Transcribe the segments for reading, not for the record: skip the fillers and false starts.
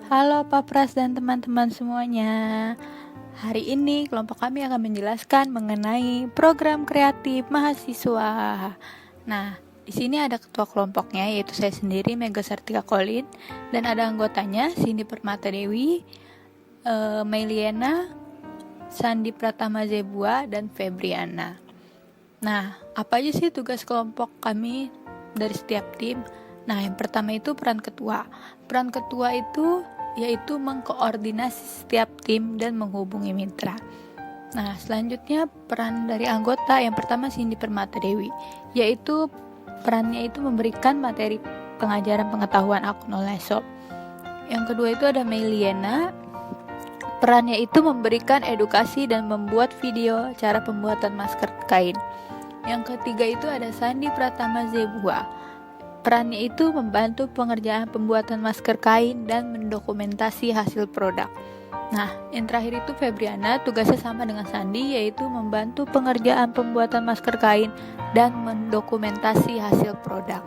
Halo Pak Pras dan teman-teman semuanya. Hari ini kelompok kami akan menjelaskan mengenai program kreatif mahasiswa. Nah, di sini ada ketua kelompoknya yaitu saya sendiri Mega Sartika Kolin, dan ada anggotanya Cindy Permata Dewi, Mailiana, Sandi Pratama Zebua, dan Febriana. Nah, apa aja sih tugas kelompok kami dari setiap tim? Nah, yang pertama itu peran ketua. Peran ketua itu yaitu mengkoordinasi setiap tim dan menghubungi mitra. Nah, selanjutnya peran dari anggota yang pertama Cindy Permata Dewi, yaitu perannya itu memberikan materi pengajaran pengetahuan akun online shop. Yang kedua itu ada Mailiana, perannya itu memberikan edukasi dan membuat video cara pembuatan masker kain. Yang ketiga itu ada Sandi Pratama Zebua. Perannya itu membantu pengerjaan pembuatan masker kain dan mendokumentasi hasil produk. Nah, yang terakhir itu Febriana, tugasnya sama dengan Sandi, yaitu membantu pengerjaan pembuatan masker kain dan mendokumentasi hasil produk.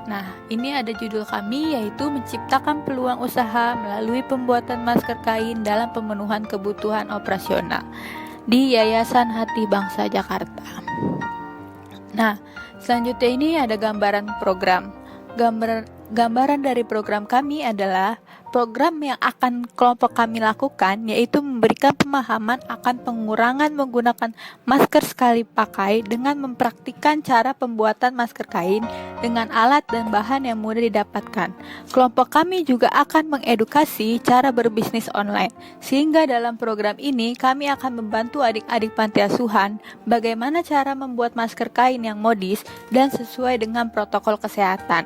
Nah, ini ada judul kami, yaitu menciptakan peluang usaha melalui pembuatan masker kain dalam pemenuhan kebutuhan operasional di Yayasan Hati Bangsa Jakarta. Nah, selanjutnya ini ada gambaran program. Gambaran dari program kami adalah program yang akan kelompok kami lakukan, yaitu memberikan pemahaman akan pengurangan menggunakan masker sekali pakai dengan mempraktikkan cara pembuatan masker kain dengan alat dan bahan yang mudah didapatkan. Kelompok kami juga akan mengedukasi cara berbisnis online, sehingga dalam program ini kami akan membantu adik-adik panti asuhan bagaimana cara membuat masker kain yang modis dan sesuai dengan protokol kesehatan,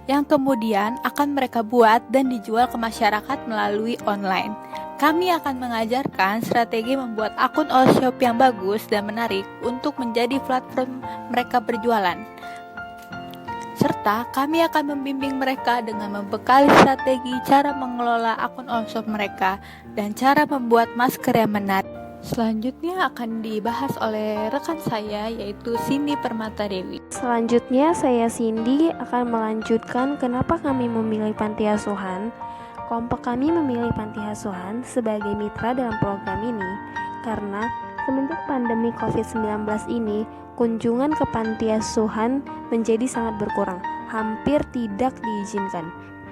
yang kemudian akan mereka buat dan dijual ke masyarakat melalui online. Kami akan mengajarkan strategi membuat akun all shop yang bagus dan menarik untuk menjadi platform mereka berjualan. Serta kami akan membimbing mereka dengan membekali strategi cara mengelola akun all shop mereka dan cara membuat masker yang menarik. Selanjutnya akan dibahas oleh rekan saya, yaitu Cindy Permata Dewi. Selanjutnya saya Cindy akan melanjutkan kenapa kami memilih panti asuhan. Kelompok kami memilih panti asuhan sebagai mitra dalam program ini karena semenjak pandemi COVID-19 ini, kunjungan ke panti asuhan menjadi sangat berkurang, hampir tidak diizinkan.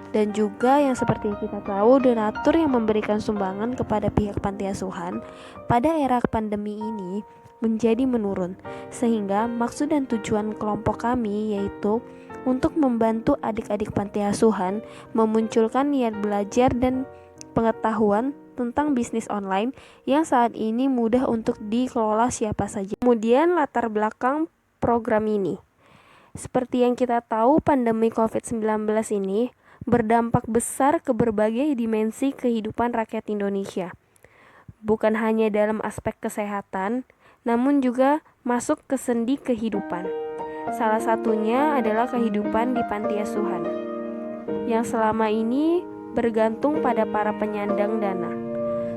Dan juga yang seperti kita tahu, donatur yang memberikan sumbangan kepada pihak panti asuhan pada era pandemi ini menjadi menurun, sehingga maksud dan tujuan kelompok kami yaitu untuk membantu adik-adik panti asuhan memunculkan niat belajar dan pengetahuan tentang bisnis online yang saat ini mudah untuk dikelola siapa saja. Kemudian latar belakang program ini. Seperti yang kita tahu, pandemi COVID-19 ini berdampak besar ke berbagai dimensi kehidupan rakyat Indonesia. Bukan hanya dalam aspek kesehatan, namun juga masuk ke sendi kehidupan. Salah satunya adalah kehidupan di panti asuhan, yang selama ini bergantung pada para penyandang dana.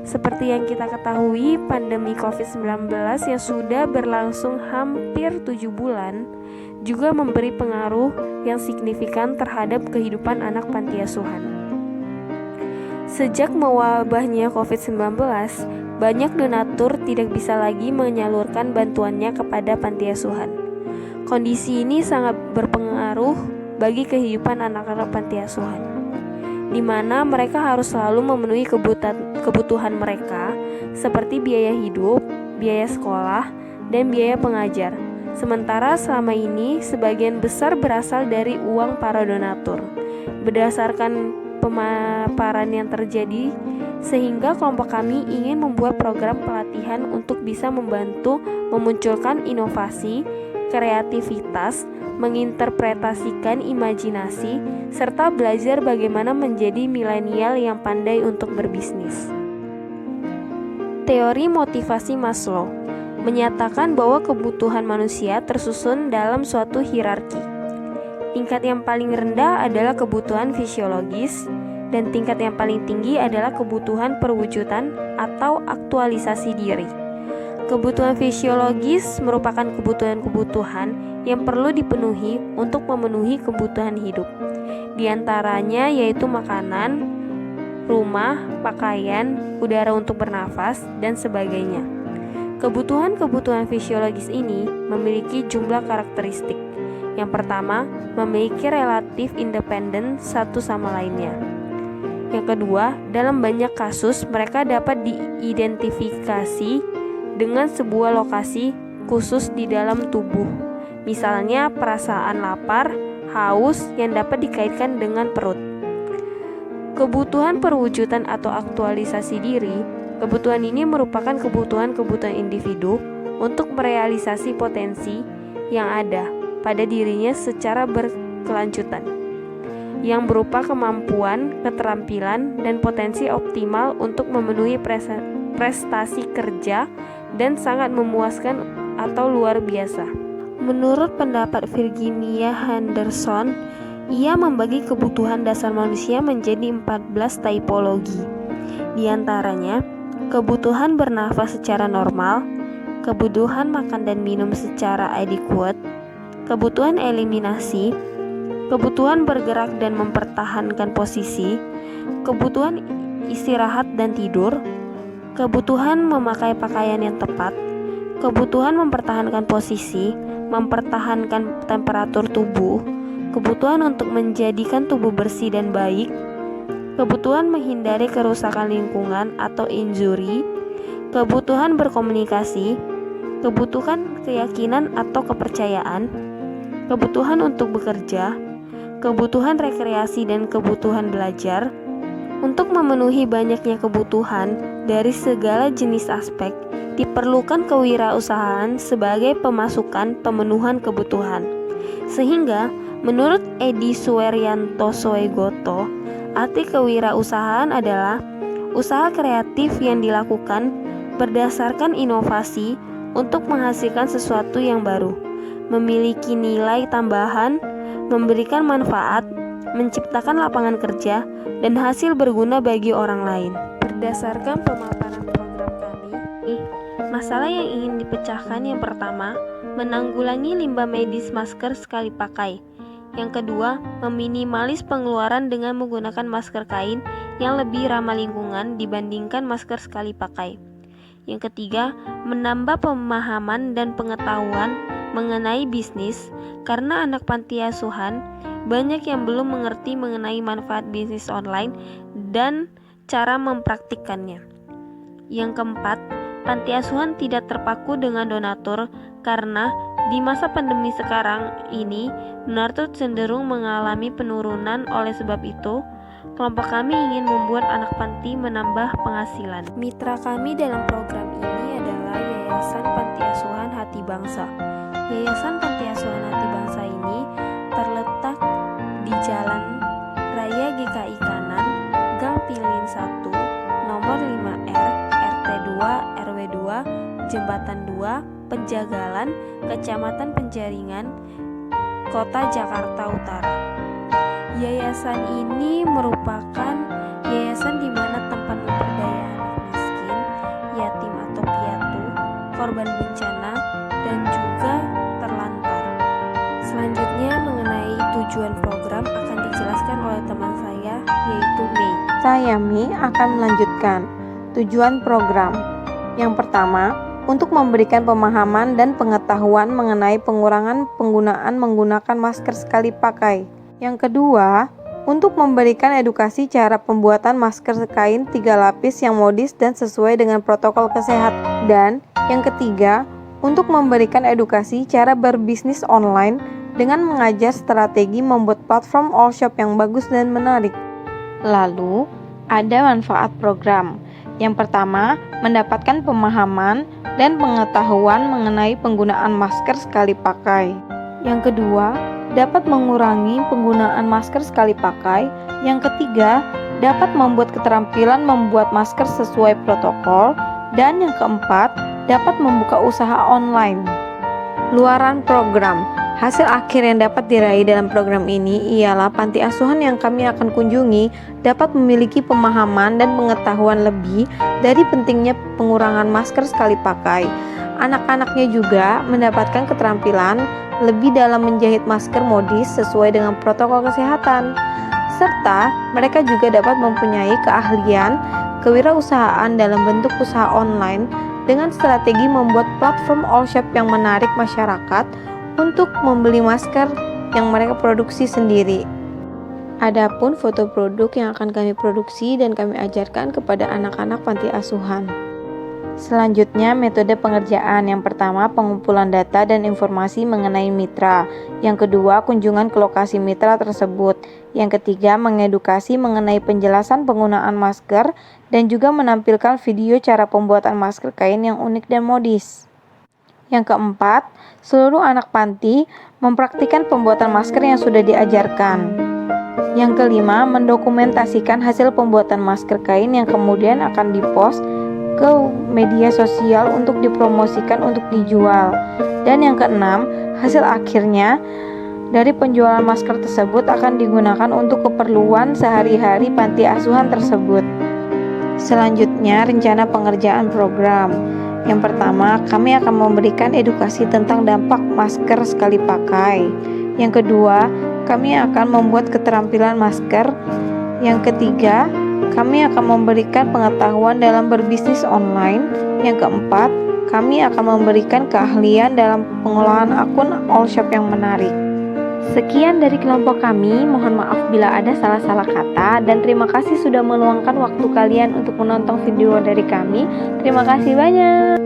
Seperti yang kita ketahui, pandemi COVID-19 yang sudah berlangsung hampir 7 bulan juga memberi pengaruh yang signifikan terhadap kehidupan anak panti asuhan. Sejak mewabahnya COVID-19, banyak donatur tidak bisa lagi menyalurkan bantuannya kepada panti asuhan. Kondisi ini sangat berpengaruh bagi kehidupan anak-anak panti asuhan, di mana mereka harus selalu memenuhi kebutuhan mereka seperti biaya hidup, biaya sekolah, dan biaya pengajar. Sementara selama ini sebagian besar berasal dari uang para donatur. Berdasarkan pemaparan yang terjadi, sehingga kelompok kami ingin membuat program pelatihan untuk bisa membantu memunculkan inovasi, kreativitas, menginterpretasikan imajinasi, serta belajar bagaimana menjadi milenial yang pandai untuk berbisnis. Teori motivasi Maslow menyatakan bahwa kebutuhan manusia tersusun dalam suatu hierarki. Tingkat yang paling rendah adalah kebutuhan fisiologis, dan tingkat yang paling tinggi adalah kebutuhan perwujudan atau aktualisasi diri. Kebutuhan fisiologis merupakan kebutuhan-kebutuhan yang perlu dipenuhi untuk memenuhi kebutuhan hidup. Di antaranya yaitu makanan, rumah, pakaian, udara untuk bernafas, dan sebagainya. Kebutuhan-kebutuhan fisiologis ini memiliki jumlah karakteristik. Yang pertama, memiliki relatif independen satu sama lainnya. Yang kedua, dalam banyak kasus mereka dapat diidentifikasi dengan sebuah lokasi khusus di dalam tubuh. Misalnya perasaan lapar, haus yang dapat dikaitkan dengan perut. Kebutuhan perwujudan atau aktualisasi diri, kebutuhan ini merupakan kebutuhan-kebutuhan individu untuk merealisasi potensi yang ada pada dirinya secara berkelanjutan, yang berupa kemampuan, keterampilan, dan potensi optimal untuk memenuhi prestasi kerja dan sangat memuaskan atau luar biasa. Menurut pendapat Virginia Henderson, ia membagi kebutuhan dasar manusia menjadi 14 tipologi. Di antaranya, kebutuhan bernafas secara normal, kebutuhan makan dan minum secara adequate, kebutuhan eliminasi, kebutuhan bergerak dan mempertahankan posisi, kebutuhan istirahat dan tidur, kebutuhan memakai pakaian yang tepat, kebutuhan mempertahankan posisi, mempertahankan temperatur tubuh, kebutuhan untuk menjadikan tubuh bersih dan baik, kebutuhan menghindari kerusakan lingkungan atau injury, kebutuhan berkomunikasi, kebutuhan keyakinan atau kepercayaan, kebutuhan untuk bekerja, kebutuhan rekreasi dan kebutuhan belajar. Untuk memenuhi banyaknya kebutuhan dari segala jenis aspek, diperlukan kewirausahaan sebagai pemasukan pemenuhan kebutuhan. Sehingga, menurut Edi Suweryanto Soegoto, arti kewirausahaan adalah usaha kreatif yang dilakukan berdasarkan inovasi untuk menghasilkan sesuatu yang baru, memiliki nilai tambahan, memberikan manfaat, menciptakan lapangan kerja, dan hasil berguna bagi orang lain. Berdasarkan pemaparan program kami, masalah yang ingin dipecahkan yang pertama, menanggulangi limbah medis masker sekali pakai. Yang kedua, meminimalis pengeluaran dengan menggunakan masker kain yang lebih ramah lingkungan dibandingkan masker sekali pakai. Yang ketiga, menambah pemahaman dan pengetahuan mengenai bisnis, karena anak panti asuhan banyak yang belum mengerti mengenai manfaat bisnis online dan cara mempraktikkannya. Yang keempat, panti asuhan tidak terpaku dengan donatur karena di masa pandemi sekarang ini donatur cenderung mengalami penurunan. Oleh sebab itu, kelompok kami ingin membuat anak panti menambah penghasilan. Mitra kami dalam program ini adalah Yayasan Panti Asuhan Hati Bangsa. Yayasan Panti Asuhan Hati Bangsa ini terletak di Jalan Raya GKI Kanan, Gang Pilin 1, nomor 5R, RT 2, RW 2, Jembatan 2, Penjagalan, Kecamatan Penjaringan, Kota Jakarta Utara. Yayasan ini merupakan yayasan di mana tempat memperdaya anak miskin, yatim atau piatu, korban bencana, dan juga terlantar. Selanjutnya mengenai tujuan program akan dijelaskan oleh teman saya, yaitu Mei. Saya Mei akan melanjutkan tujuan program. Yang pertama, untuk memberikan pemahaman dan pengetahuan mengenai pengurangan penggunaan menggunakan masker sekali pakai. Yang kedua, untuk memberikan edukasi cara pembuatan masker kain 3 lapis yang modis dan sesuai dengan protokol kesehatan. Dan yang ketiga, untuk memberikan edukasi cara berbisnis online dengan mengajar strategi membuat platform all shop yang bagus dan menarik. Lalu, ada manfaat program. Yang pertama, mendapatkan pemahaman dan pengetahuan mengenai penggunaan masker sekali pakai. Yang kedua, dapat mengurangi penggunaan masker sekali pakai. Yang ketiga, dapat membuat keterampilan membuat masker sesuai protokol. Dan yang keempat, dapat membuka usaha online. Luaran program. Hasil akhir yang dapat diraih dalam program ini ialah panti asuhan yang kami akan kunjungi dapat memiliki pemahaman dan pengetahuan lebih dari pentingnya pengurangan masker sekali pakai. Anak-anaknya juga mendapatkan keterampilan lebih dalam menjahit masker modis sesuai dengan protokol kesehatan. serta mereka juga dapat mempunyai keahlian kewirausahaan dalam bentuk usaha online dengan strategi membuat platform all shop yang menarik masyarakat untuk membeli masker yang mereka produksi sendiri. Adapun foto produk yang akan kami produksi dan kami ajarkan kepada anak-anak panti asuhan. Selanjutnya, metode pengerjaan. Yang pertama, pengumpulan data dan informasi mengenai mitra. Yang kedua, kunjungan ke lokasi mitra tersebut. Yang ketiga, mengedukasi mengenai penjelasan penggunaan masker dan juga menampilkan video cara pembuatan masker kain yang unik dan modis. Yang keempat, seluruh anak panti mempraktikkan pembuatan masker yang sudah diajarkan. Yang kelima, mendokumentasikan hasil pembuatan masker kain yang kemudian akan dipost ke media sosial untuk dipromosikan untuk dijual. Dan yang keenam, hasil akhirnya dari penjualan masker tersebut akan digunakan untuk keperluan sehari-hari panti asuhan tersebut. Selanjutnya, rencana pengerjaan program. Yang pertama, kami akan memberikan edukasi tentang dampak masker sekali pakai. Yang kedua, kami akan membuat keterampilan masker. Yang ketiga, kami akan memberikan pengetahuan dalam berbisnis online. Yang keempat, kami akan memberikan keahlian dalam pengolahan akun all shop yang menarik. Sekian dari kelompok kami, mohon maaf bila ada salah-salah kata dan terima kasih sudah meluangkan waktu kalian untuk menonton video dari kami. Terima kasih banyak.